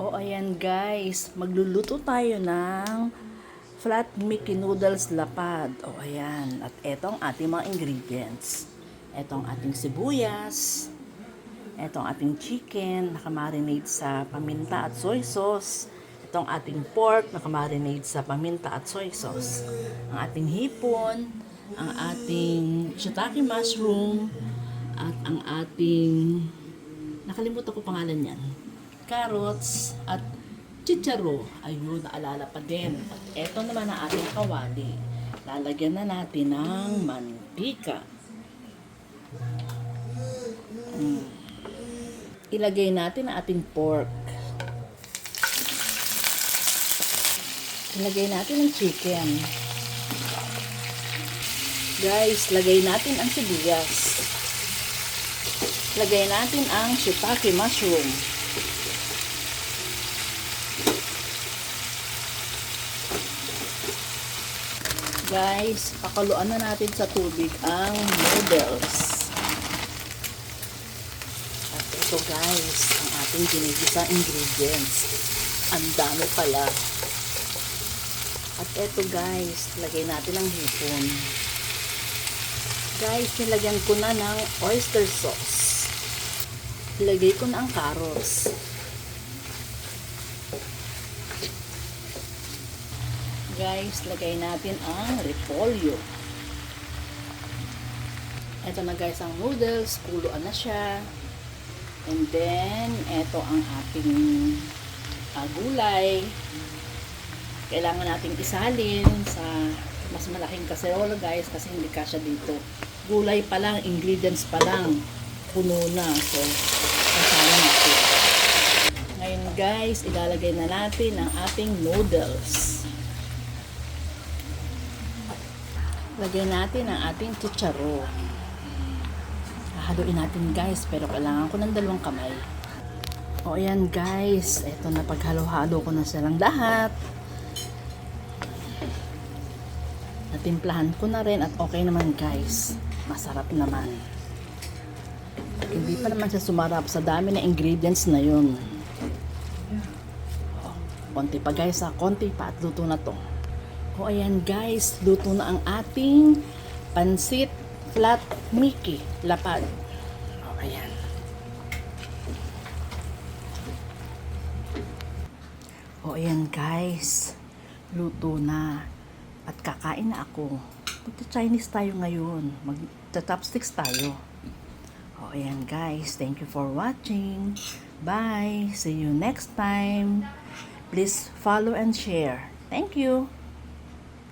O ayan guys, magluluto tayo ng flat Mickey noodles lapad. O ayan, at eto ang ating mga ingredients. Eto ang ating sibuyas, eto ang ating chicken, nakamarinate sa paminta at soy sauce. Ito ang ating pork, nakamarinate sa paminta at soy sauce. Ang ating hipon, ang ating shiitake mushroom, at ang ating, nakalimutan ko pangalan yan, carrots, at chicharo. Ayun, naalala pa din. At eto naman ang ating kawali. Lalagyan na natin ng mantika. Ilagay natin ang ating pork. Ilagay natin ang chicken. Guys, lagay natin ang sibuyas. Lagay natin ang shiitake mushroom. Guys, pakuluan na natin sa tubig ang noodles. At ito guys, ang ating ginigisang ingredients. Ang dami pala. At ito guys, lagay natin ang hipon. Guys, nilagyan ko na ng oyster sauce. Ilagay ko na ang carrots. Guys, lagay natin ang repolyo. Ito na guys ang noodles, kuluan na siya. And then, ito ang ating gulay. Kailangan nating isalin sa mas malaking kaserola guys kasi hindi kasya dito. Gulay pa lang, ingredients pa lang, puno na. So, kasama natin. Ngayon guys, ilalagay na natin ang ating noodles. Lagyan natin ang ating chicharo. Hahaluin natin guys, pero kailangan ko ng 2 kamay. O ayan guys, eto na, paghalo-halo ko na silang lahat. Natimplahan ko na rin at okay naman guys. Masarap naman. Hindi pa naman siya sumarap sa dami na ingredients na yun. Konti pa guys, konti pa at luto na to. O ayan guys, luto na ang ating pansit flat Mickey lapad. O ayan. O ayan guys, luto na. At kakain na ako. Magta-Chinese tayo ngayon. Magta-chopsticks tayo. O ayan guys, thank you for watching. Bye! See you next time. Please follow and share. Thank you!